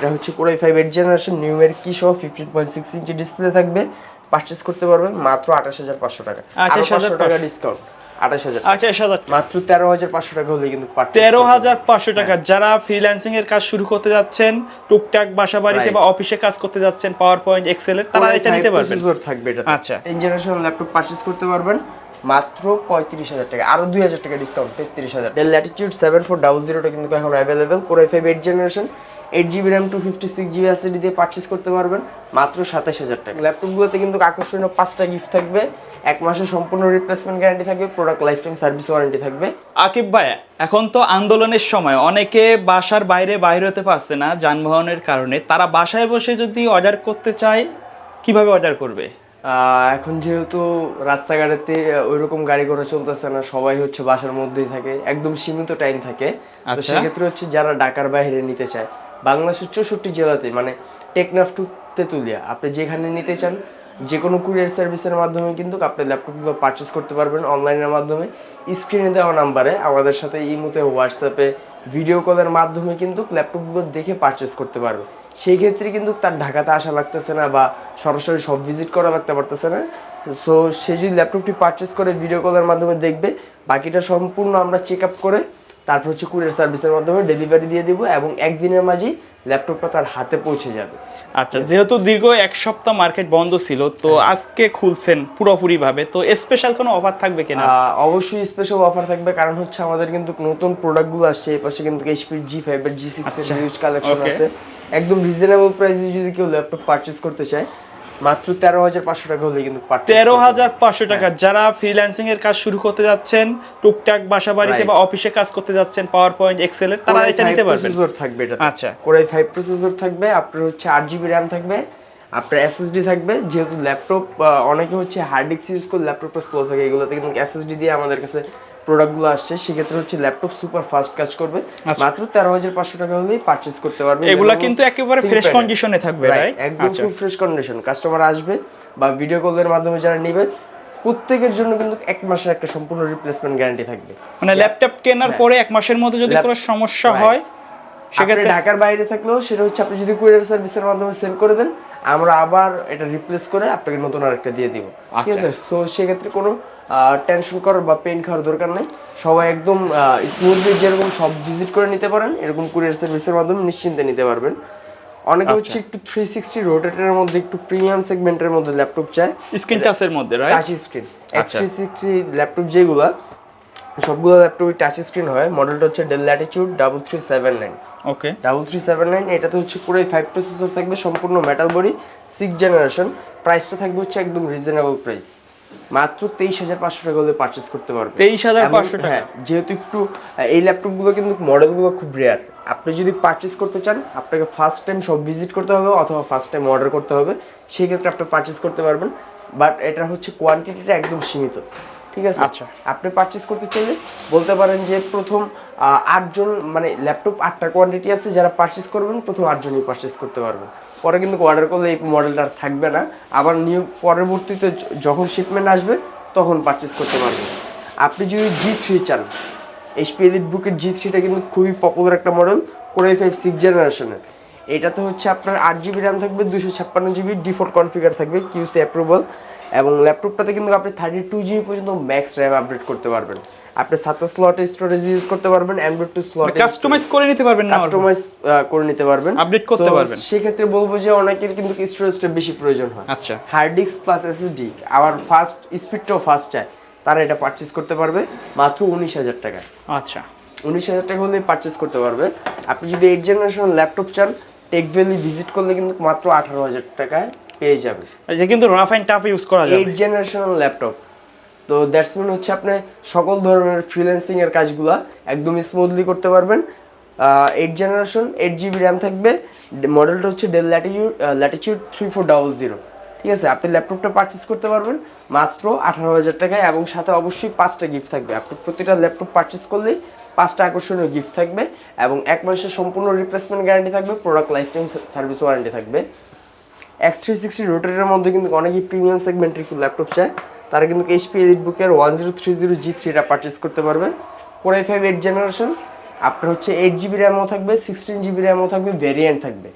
এটা হচ্ছে Core i5 8th generation numeric কি সহ 15.6 ইঞ্চি ডিসপ্লে থাকবে। পারচেজ করতে পারবেন মাত্র 28500 টাকা। 28500 টাকা ডিসকাউন্ট। 28000 28000 মাত্র 13500 টাকা হলে কিন্তু 13500 টাকা। যারা ফ্রিল্যান্সিং এর কাজ শুরু করতে যাচ্ছেন, টুকটাক বাসা বাড়িতে বা অফিসে কাজ করতে যাচ্ছেন, পাওয়ার পয়েন্ট এক্সেল এর, তারা এটা নিতে পারবেন। প্রসেসর থাকবে এটা। আচ্ছা, এই জেনারেশন ল্যাপটপ পারচেজ করতে পারবেন মাত্র 35000 টাকা, আরো 2000 টাকা ডিসকাউন্ট, 33000। ডেল ল্যাটিটিউড 7400 টা কিন্তু এখন available. Core i5 8th generation 8GB RAM 256GB SSD দিয়ে পারচেজ করতে পারবেন মাত্র 27000 টাকা। ল্যাপটপগুলোতে কিন্তু আকর্ষণীয় 5টা গিফট থাকবে, 1 মাসের সম্পূর্ণ রিপ্লেসমেন্ট গ্যারান্টি থাকবে, product life time service warranty থাকবে। আকিব ভাই, এখন তো আন্দোলনের সময় অনেকে বাসার বাইরে হতে পারছে না যানবাহনের কারণে, তারা বাসায় বসে যদি অর্ডার করতে চায় কিভাবে অর্ডার করবে? এখন যেহেতু রাস্তাঘাটেতে ওইরকম গাড়ি ঘোড়া চলতেছে না, সবাই হচ্ছে বাসার মধ্যেই থাকে, একদম সীমিত টাইম থাকে। তো সেক্ষেত্রে হচ্ছে যারা ঢাকার বাইরে নিতে চায়, বাংলাদেশের 64 জেলাতে মানে টেকনাফ টু তেতুলিয়া আপনি যেখানে নিতে চান, যে কোনো কুরিয়ার সার্ভিসের মাধ্যমে কিন্তু আপনি ল্যাপটপগুলো পারচেজ করতে পারবেন অনলাইনের মাধ্যমে। স্ক্রিনে দেওয়া নাম্বারে আমাদের সাথে ইমোতে, হোয়াটসঅ্যাপে, ভিডিও কলের মাধ্যমে কিন্তু ল্যাপটপগুলো দেখে পারচেজ করতে পারবে। সেই ক্ষেত্রে কিন্তু তার ঢাকাতে আসা লাগতেছে না বা সরাসরি সব ভিজিট করা লাগতে পারতেছে না। সো সে যদি ল্যাপটপটি পারচেজ করে ভিডিও কলের মাধ্যমে দেখবে, বাকিটা সম্পূর্ণ আমরা চেক আপ করে তারপর হচ্ছে কুরিয়ার সার্ভিসের মাধ্যমে ডেলিভারি দিয়ে দিব এবং একদিনের মাঝেই ল্যাপটপটা তার হাতে পৌঁছে যাবে। আচ্ছা, যেহেতু দীর্ঘ 1 সপ্তাহ মার্কেট বন্ধ ছিল, তো আজকে খুলছেন পুরোপুরি ভাবে, তো স্পেশাল কোনো অফার থাকবে কিনা? অবশ্যই স্পেশাল অফার থাকবে, কারণ হচ্ছে আমাদের কিন্তু নতুন প্রোডাক্টগুলো আসছে। এই পাশে কিন্তু HP G5 এর G6 এর হিউজ কালেকশন আছে। একদম রিজনেবল প্রাইসে যদি কেউ ল্যাপটপ পারচেজ করতে চায়, মাত্র 13500 টাকা হলে কিন্তু 13500 টাকা। যারা ফ্রিল্যান্সিং এর কাজ শুরু করতে যাচ্ছেন, টুকটাক বাসা বাড়িতে বা অফিসে কাজ করতে যাচ্ছেন, পাওয়ার পয়েন্ট এক্সেল এর, তারা এটা নিতে পারবেন। প্রসেসর থাকবে এটা। আচ্ছা, Core i5 প্রসেসর থাকবে, আপনার হচ্ছে 8GB RAM থাকবে, আপনার SSD থাকবে। যেহেতু ল্যাপটপ অনেকে হচ্ছে হার্ড ডিস্ক ইউজ করে ল্যাপটপটা স্লো থাকে, এগুলোতে কিন্তু SSD দিয়ে আমাদের কাছে প্রোডাক্টগুলো আসছে। সেক্ষেত্রে হচ্ছে ল্যাপটপ সুপার ফাস্ট কাজ করবে। মাত্র 13500 টাকা হলেই পারচেজ করতে পারবেন। এগুলা কিন্তু একেবারে ফ্রেশ কন্ডিশনে থাকবে, রাইট? একদম খুব ফ্রেশ কন্ডিশন। কাস্টমার আসবে বা ভিডিও কলের মাধ্যমে যারা নেবে, প্রত্যেকের জন্য কিন্তু 1 মাসের একটা সম্পূর্ণ রিপ্লেসমেন্ট গ্যারান্টি থাকবে। মানে ল্যাপটপ কেনার পরে 1 মাসের মধ্যে যদি কোনো সমস্যা হয়, সেক্ষেত্রে ঢাকার বাইরে থাকলেও সেটা হচ্ছে আপনি যদি কুরিয়ার সার্ভিসের মাধ্যমে সেল করে দেন, আমরা আবার এটা রিপ্লেস করে আপনাকে নতুন আরেকটা দিয়ে দিব। ঠিক আছে? সো সেক্ষেত্রে কোনো টেনশন করার বা পেন খাওয়ার দরকার নেই। সবাই একদম স্মুথলি যেরকম সব ভিজিট করে নিতে পারেন, এরকম কুরিয়ার সার্ভিসের মাধ্যমে নিশ্চিন্তে নিতে পারবেন। অনেকে হচ্ছে একটু 360 রোটেটের মধ্যে, একটু প্রিমিয়াম সেগমেন্টের মধ্যে ল্যাপটপ চায়, স্ক্রিন টাচের মধ্যে, right? Touch screen X360 laptop যেগুলা, সবগুলো ল্যাপটপই টাচ স্ক্রিন হয়। মডেলটা হচ্ছে ডেল ল্যাটিটিউড 3379। ওকে, 3379। এটাতে হচ্ছে পুরো 5 প্রসেসর থাকবে, সম্পূর্ণ মেটাল বডি, 6 জেনারেশন। প্রাইসটা থাকবে হচ্ছে একদম রিজনেবল প্রাইস, মাত্র 23500 টাকা হলে পারচেজ করতে পারবেন। 23500 টাকা। হ্যাঁ, যেহেতু একটু এই ল্যাপটপগুলো কিন্তু মডেলগুলো খুব রেয়ার। আপনি যদি পারচেজ করতে চান, আপনাকে ফার্স্ট টাইম সব ভিজিট করতে হবে অথবা ফার্স্ট টাইম অর্ডার করতে হবে। সেই ক্ষেত্রে আপনি পারচেজ করতে পারবেন, বাট এটা হচ্ছে কোয়ান্টিটিটা একদম সীমিত। ঠিক আছে? আচ্ছা, আপনি পারচেজ করতে চাইলে বলতে পারেন যে প্রথম 8 জন, মানে ল্যাপটপ 8টা কোয়ান্টিটি আছে, যারা পারচেজ করবেন প্রথম 8 জনই পারচেজ করতে পারবেন। পরে কিন্তু অর্ডার করলে এই মডেলটা আর থাকবে না, আবার নিউ পরবর্তীতে যখন শিপমেন্ট আসবে তখন পারচেজ করতে পারবেন। আপনি যদি G3 চান, HP EliteBook G3টা কিন্তু খুবই পপুলার একটা মডেল, Core i5 6 জেনারেশনের। এটাতে হচ্ছে আপনার 8GB RAM থাকবে, 256GB ডিফল্ট কনফিগার থাকবে, QC অ্যাপ্রুভাল। এবং ল্যাপটপটাতে কিন্তু আপনি 32GB পর্যন্ত ম্যাক্স র্যাম আপডেট করতে পারবেন। আপনি 7 স্লটে স্টোরেজ ইউজ করতে পারবেন, Android 2 স্লটে কাস্টমাইজ করে নিতে পারবেন, করে নিতে পারবেন, আপডেট করতে পারবেন। সেই ক্ষেত্রে বলবো যে অনেকের কিন্তু স্টোরেজটা বেশি প্রয়োজন হয়। আচ্ছা, হার্ড ডিস্ক প্লাস SSD, আবার ফাস্ট স্পিডটাও ফাস্ট চায়, তারা এটা পারচেজ করতে পারবে মাত্র 19000 টাকা। আচ্ছা, 19000 টাকা হলে পারচেজ করতে পারবে। আপনি যদি 8 জেনারেশন ল্যাপটপ চান, টেক ভ্যালি ভিজিট করলে কিন্তু মাত্র 18000 টাকায় পেয়ে যাবে। এটা কিন্তু রাফ এন্ড টাফ ইউজ করা যাবে। 8 জেনারেশন ল্যাপটপ, তো দ্যাটস মিন হচ্ছে আপনি সকল ধরনের ফ্রিল্যান্সিং এর কাজগুলো একদম স্মুথলি করতে পারবেন। 8 জেনারেশন, 8GB RAM থাকবে, মডেলটা হচ্ছে ডেল ল্যাটিটিউড 3400। ঠিক আছে? আপনি ল্যাপটপটা পারচেজ করতে পারবেন মাত্র 18000 টাকায়, এবং সাথে অবশ্যই 5টা গিফট থাকবে। আপনি প্রতিটা ল্যাপটপ পারচেজ করলেই 5টা আকর্ষণীয় গিফট থাকবে এবং 1 মাসের সম্পূর্ণ রিপ্লেসমেন্ট গ্যারান্টি থাকবে, product life time service warranty থাকবে। X360 রোটেটের মধ্যে কিন্তু অনেকেই প্রিমিয়াম সেগমেন্টের ল্যাপটপ চায়, তারা কিন্তু HP EliteBook 1030 G3টা পারচেজ করতে পারবে। Core i5 8 জেনারেশন, আপনার হচ্ছে 8GB RAM থাকবে, 16GB RAM থাকবে, ভেরিয়েন্ট থাকবে।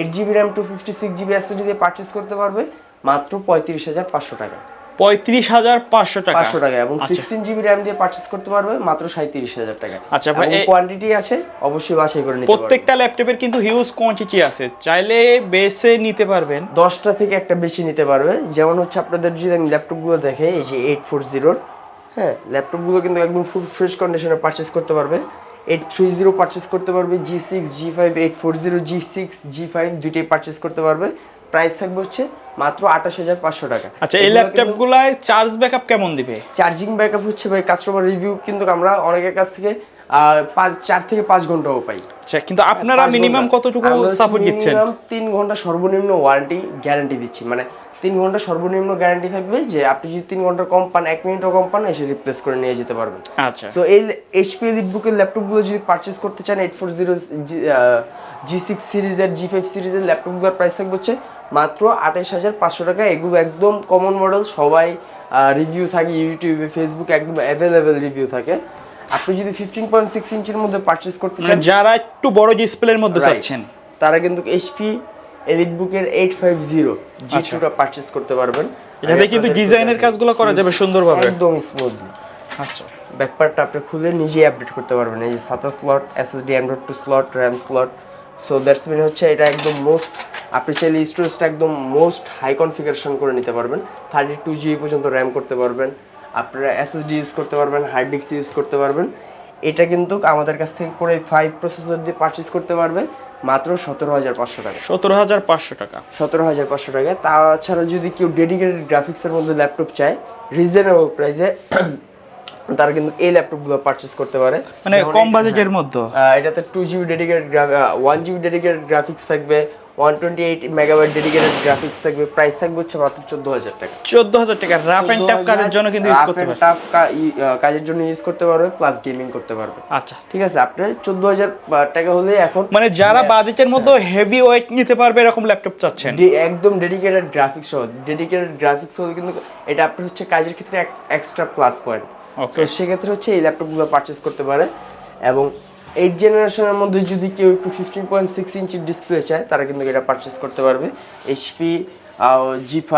8 GB র্যাম 256 GB এসএসডি দিয়ে পারচেজ করতে পারবে মাত্র 35,500 টাকা। 35,500 টাকা 500 টাকা। এবং 16 GB র্যাম দিয়ে পারচেজ করতে পারবে মাত্র 37,000 টাকা। আচ্ছা ভাই, কোয়ান্টিটি আছে, অবশ্যই বাছাই করে নিতে পারবেন। প্রত্যেকটা ল্যাপটপের কিন্তু হিউজ কোয়ান্টিটি আছে, চাইলে বেসে নিতে পারবেন। 10টা থেকে একটা বেশি নিতে পারবে। যেমন হচ্ছে আপনাদের যদি আমি ল্যাপটপগুলো দেখে, এই যে 840, হ্যাঁ, ল্যাপটপগুলো কিন্তু একদম ফুল ফ্রেশ কন্ডিশনে পারচেজ করতে পারবে। 830 পারচেজ করতে পারবে, G6 G5 840 G6 G5 দুইটাই পারচেজ করতে পারবে। প্রাইস থাকবে হচ্ছে মাত্র 28,500 টাকা। আচ্ছা, এই ল্যাপটপগুলাই চার্জ ব্যাকআপ কেমন দিবে? চার্জিং ব্যাকআপ হচ্ছে ভাই কাস্টমার রিভিউ কিন্তু আমরা অনেকের কাছ থেকে 4 থেকে 5 ঘন্টাও পাই। আচ্ছা, কিন্তু আপনারা মিনিমাম কতটুকু সাপোর্ট দিচ্ছেন? মিনিমাম 3 ঘন্টা সর্বনিম্ন ওয়ারেন্টি গ্যারান্টি দিচ্ছি। মানে 3 ঘন্টা সর্বনিম্ন গ্যারান্টি থাকবে, যে আপনি যদি 3 ঘন্টা কম পান, 1 মিনিটও কম পান, এসে রিপ্লেস করে নিয়ে যেতে পারবেন। আচ্ছা, সো এই এইচপি এলিটবুকের ল্যাপটপগুলো যদি পারচেজ করতে চান, 840 G6 সিরিজের G5 সিরিজের ল্যাপটপগুলোর প্রাইস থাকবে হচ্ছে মাত্র 28,500 টাকা। এগুলো একদম কমন মডেল, সবাই রিভিউ থাকে ইউটিউবে, ফেসবুকে একদম অ্যাভেলেবেল রিভিউ থাকে। আপনি যদি 15.6 ইঞ্চির মধ্যে পারচেজ করতে চান, যারা একটু বড় ডিসপ্লের মধ্যে চাচ্ছেন, তারা কিন্তু এইচপি এলিটবুকের 850 G2টা পারচেজ করতে পারবেন। এটাতে কিন্তু ডিজাইনের কাজগুলো করা যাবে সুন্দরভাবে, একদম স্মুথলি। আচ্ছা, ব্যাকপার্টটা আপনি খুলে নিজেই আপডেট করতে পারবেন। এই যে SATA slot, SSD M.2 slot, RAM slot. So that's mean হচ্ছে এটা একদম মোস্ট, আপনি চাইলে স্টোরেজটা একদম মোস্ট হাই কনফিগারেশন করে নিতে পারবেন। 32 GB পর্যন্ত RAM করতে পারবেন, আপনারা SSD ইউজ করতে পারবেন, হার্ড ডিস্ক ইউজ করতে পারবেন। এটা কিন্তু আমাদের কাছ থেকে করে 5 প্রসেসর দিয়ে পারচেজ করতে পারবে মাত্র 17,500 টাকা। 17,500 টাকা, 17,500 টাকা। তাছাড়া যদি কেউ ডেডিকেটেড গ্রাফিক্সের মধ্যে ল্যাপটপ চায় রিজনেবল প্রাইসে, তারা কিন্তু এই ল্যাপটপগুলো পারচেজ করতে পারে। মানে কম বাজেটের মধ্যে এটাতে 2GB dedicated 1GB dedicated graphics থাকবে, 128 মেগাবাইট ডেডিকেটেড গ্রাফিক্স থাকবে। প্রাইস থাকবে হচ্ছে মাত্র 14,000 টাকা। 14,000 টাকা রাফ এন্ড টাফ কাজের জন্য কিন্তু ইউজ করতে পারবে, টাফ কাজের জন্য ইউজ করতে পারবে, প্লাস গেমিং করতে পারবে। আচ্ছা, ঠিক আছে, আপনার 14,000 টাকা হলে এখন মানে যারা বাজেটের মধ্যে হেভি ওয়েট নিতে পারবে এরকম ল্যাপটপ চাচ্ছেন, একদম ডেডিকেটেড গ্রাফিক্স সহ, ডেডিকেটেড গ্রাফিক্স হলে কিন্তু এটা আপনার হচ্ছে কাজের ক্ষেত্রে এক্সট্রা প্লাস পয়েন্ট। তো সেক্ষেত্রে হচ্ছে এই ল্যাপটপগুলো পারচেজ করতে পারে। এবং 8 জেনারেশনের মধ্যে যদি কেউ একটু 15.6 ইঞ্চির ডিসপ্লে চায়, তারা কিন্তু এটা পারচেজ করতে পারবে। HP G5,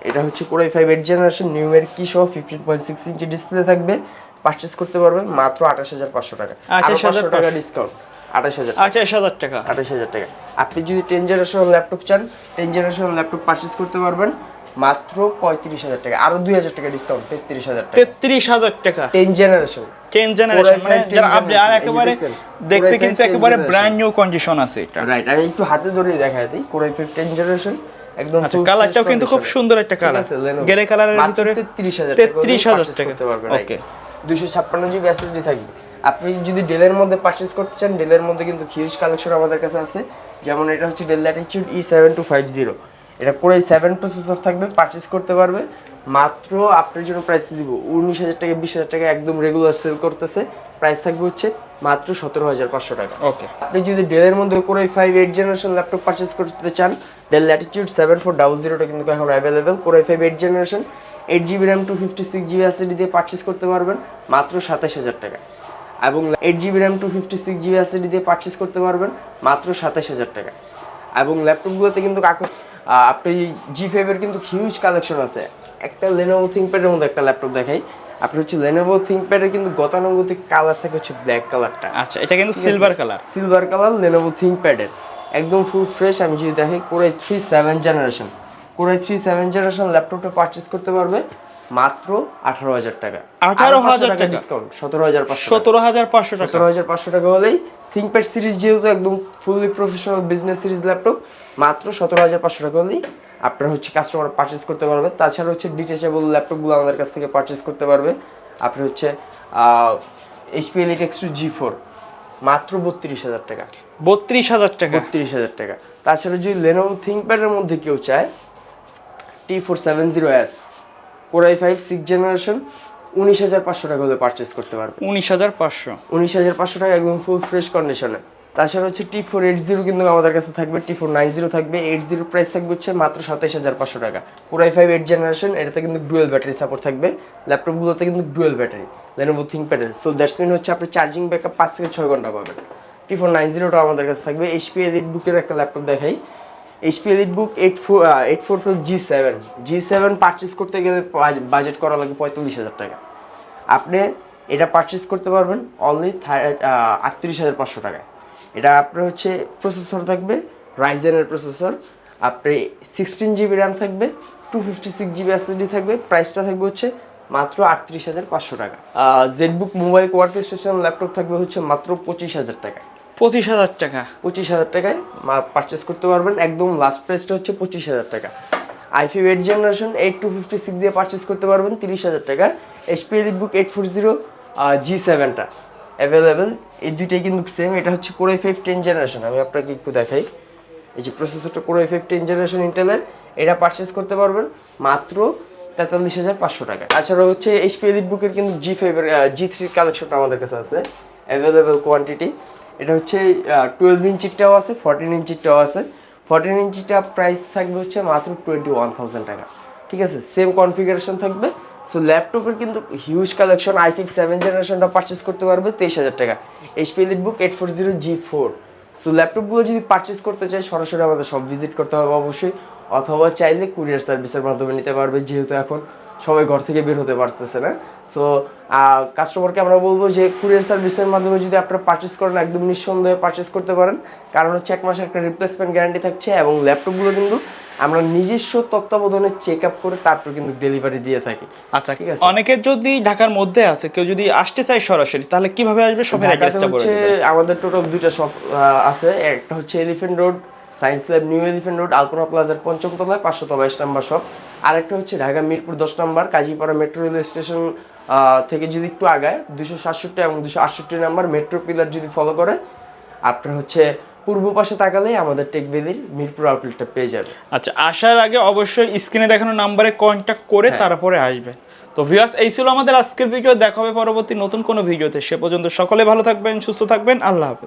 এটা হচ্ছে Core i5 8 জেনারেশন, নিউমেরিক কি সহ 15.6 ইঞ্চি ডিসপ্লে থাকবে, পারচেজ করতে পারবেন মাত্র 28,500 টাকা। 500 টাকা ডিসকাউন্ট, 28,000 টাকা। 28,000 টাকা। আপনি যদি 10 জেনারেশনের ল্যাপটপ চান, 10 জেনারেশনের ল্যাপটপ পারচেজ করতে পারবেন মাত্র 35,000 টাকা। আরো 2,000 টাকা ডিসকাউন্ট, 33,000 টাকা। 33,000 টাকা 10 জেনারেশন, 10 জেনারেশন, মানে যারা আপনি আর একেবারে দেখতে কিন্তু একেবারে ব্র্যান্ড নিউ কন্ডিশন আছে এটা। রাইট, আমি একটু হাতে ধরে দেখাই দিই। Core i5 10 জেনারেশন একদম। আচ্ছা, কালারটাও কিন্তু খুব সুন্দর একটা কালার, গ্রে কালারের ভিতরে 33,000 টাকা করতে পারবেন। ওকে, 256 GB SSD থাকবে। আপনি যদি ডেলের মধ্যে পারচেজ করতে চান, ডেলের মধ্যে কিন্তু হিউজ কালেকশন আমাদের কাছে আছে। যেমন এটা হচ্ছে Dell Latitude E7250, এটা Core i7 প্রসেসর থাকবে, পারচেজ করতে পারবে মাত্র, আপনার জন্য প্রাইস দিব 19,000 টাকা, 20,000 টাকা একদম রেগুলার সেল করতেছে। প্রাইস থাকবে হচ্ছে মাত্র 17,500 টাকা। ওকে, আপনি যদি ডেলের মধ্যে Core i5 8 generation laptop purchase করতে চান, Dell Latitude 7400 টা কিন্তু এখন available. Core i5 8 generation, 8GB RAM 256 GB SSD দিয়ে পারচেজ করতে পারবেন মাত্র 27,000 টাকা। এবং 8GB RAM 256 GB SSD দিয়ে পারচেজ করতে পারবেন মাত্র 27,000 টাকা। এবং ল্যাপটপগুলোতে কিন্তু আপনি G5 এর কিন্তু হিউজ কালেকশন আছে। একটা Lenovo ThinkPad এর মধ্যে একটা ল্যাপটপ দেখাই। আপনি হচ্ছে Lenovo ThinkPad এর কিন্তু গতানুগতিক কালার থাকে হচ্ছে ব্ল্যাক কালারটা। আচ্ছা, এটা কিন্তু silver colour, silver colour Lenovo ThinkPad এর একদম ফুল ফ্রেশ। আমি যদি দেখি Core i3 7 generation, Core i3 7 generation ল্যাপটপটা পারচেজ করতে পারবে মাত্র 18,000 টাকা। 18,000 টাকা ডিসকাউন্ট, 17,500 17,500 টাকা। 17,500 টাকা হলেই ThinkPad সিরিজ, যেহেতু একদম fully professional business series laptop, মাত্র 17,500 টাকা হলেই আপনার হচ্ছে কাস্টমার পারচেজ করতে পারবে। তাছাড়া হচ্ছে ডিটেচেবল ল্যাপটপগুলো আমাদের কাছ থেকে পারচেজ করতে পারবে। আপনি হচ্ছে HP Elite X2 G4 মাত্র 32,000 টাকা। 32,000 টাকা, 32,000 টাকা। তাছাড়া যদি Lenovo ThinkPad এর মধ্যে কেউ চায়, T470S Core i5 6 জেনারেশন, 19,500 টাকা হলে পারচেজ করতে পারবে। 19,500, 19,500 টাকা একদম ফুল ফ্রেশ কন্ডিশনে। তাছাড়া হচ্ছে T480 কিন্তু আমাদের কাছে থাকবে, T490 থাকবে। 80 প্রাইস থাকবে হচ্ছে মাত্র 27,500 টাকা। Core i5 8 জেনারেশন, এটাতে কিন্তু ডুয়েল ব্যাটারি সাপোর্ট থাকবে। ল্যাপটপগুলোতে কিন্তু ডুয়েল ব্যাটারি Lenovo ThinkPad এর। সো দ্যাটস মিন হচ্ছে আপনি চার্জিং ব্যাকআপ 5 থেকে 6 ঘন্টা পাবেন। T4902 আমাদের কাছে থাকবে। HP EliteBook এর একটা ল্যাপটপ দেখাই। HP EliteBook 844 G7 পারচেজ করতে গেলে বাজেট করা লাগে 45,000 টাকা। আপনি এটা পারচেজ করতে পারবেন অনলি 38,500 টাকায়। এটা আপনার হচ্ছে প্রসেসর থাকবে রাইজেনের প্রসেসর, আপনি 16 GB র্যাম থাকবে, 256 GB SSD থাকবে, প্রাইসটা থাকবে হচ্ছে মাত্র 38,500 টাকা। ZBook মোবাইল ওয়ার্কস্টেশন ল্যাপটপ থাকবে হচ্ছে মাত্র 25,000 টাকা। 25,000 টাকা? 25,000 টাকায় পারচেস করতে পারবেন, একদম লাস্ট প্রাইসটা হচ্ছে 25,000 টাকা। i5 8 জেনারেশন 8256 দিয়ে পারচেস করতে পারবেন 30,000 টাকা। HP EliteBook 840 G7টা অ্যাভেলেবেল, এই দুইটাই কিন্তু সেম। এটা হচ্ছে Core i5 10 জেনারেশন, আমি আপনাকে একটু দেখাই। এই যে প্রসেসরটা Core i5 10 জেনারেশন ইন্টেলের, এটা পারচেস করতে পারবেন মাত্র 43,500 টাকা। তাছাড়া হচ্ছে HP EliteBook এর কিন্তু G5 এর G3 কালেকশনটা আমাদের কাছে আছে অ্যাভেলেবেল কোয়ান্টিটি। এটা হচ্ছে 12 ইঞ্চিটাও আছে, 14 ইঞ্চিটাও আছে। 14 ইঞ্চিটা প্রাইস থাকবে হচ্ছে মাত্র 21,000 টাকা। ঠিক আছে, সেম কনফিগারেশন থাকবে। সো ল্যাপটপের কিন্তু হিউজ কালেকশন। i5 7 জেনারেশনটা পারচেস করতে পারবে 23,000 টাকা। HP EliteBook 840 G4। সো ল্যাপটপগুলো যদি পারচেস করতে চাই সরাসরি আমাদের সব ভিজিট করতে হবে অবশ্যই, অথবা চাইলে কুরিয়ার সার্ভিসের মাধ্যমে নিতে পারবে, যেহেতু এখন সবাই ঘর থেকে বের হতে পারতেছে না। সো কাস্টমারকে আমরা বলবো যে কুরিয়ার সার্ভিসের মাধ্যমে যদি আপনারা পারচেস করেন একদম নিঃসন্দেহে পারচেস করতে পারেন, কারণ হচ্ছে 1 মাসের একটা রিপ্লেসমেন্ট গ্যারান্টি থাকছে, এবং ল্যাপটপগুলো কিন্তু আমরা নিজস্ব তত্ত্বাবধানে চেক আপ করে তারপর কিন্তু ডেলিভারি দিয়ে থাকি। আচ্ছা, ঠিক আছে। অনেকে যদি ঢাকার মধ্যে আছে, কেউ যদি আসতে চায় সরাসরি, তাহলে কিভাবে আসবে? সবাই অ্যাড্রেসটা বলে দিবেন। আমাদের টোটাল দুইটা শপ আছে, একটা হচ্ছে Elephant Road Science Lab, New Elephant Road Alpana প্লাজার 5ম তলায় 522 নম্বর শপ। আরেকটা হচ্ছে ঢাকা মিরপুর 10 নম্বর কাজীপাড়া মেট্রো রেল স্টেশন থেকে যদি একটু আগায় 267 এবং 268 নাম্বার মেট্রো পিলার যদি ফলো করে আপনার হচ্ছে পূর্ব পাশে তাকালেই আমাদের টেক ভ্যালির মিরপুর আউটলেটটা পেয়ে যাবে। আচ্ছা, আসার আগে অবশ্যই স্ক্রিনে দেখানো নাম্বারে কন্ট্যাক্ট করে তারপরে আসবে। তো ভিউয়ার্স, এই ছিল আমাদের আজকের ভিডিও। দেখা হবে পরবর্তী নতুন কোনো ভিডিওতে। সে পর্যন্ত সকলে ভালো থাকবেন, সুস্থ থাকবেন। আল্লাহ হাফেজ।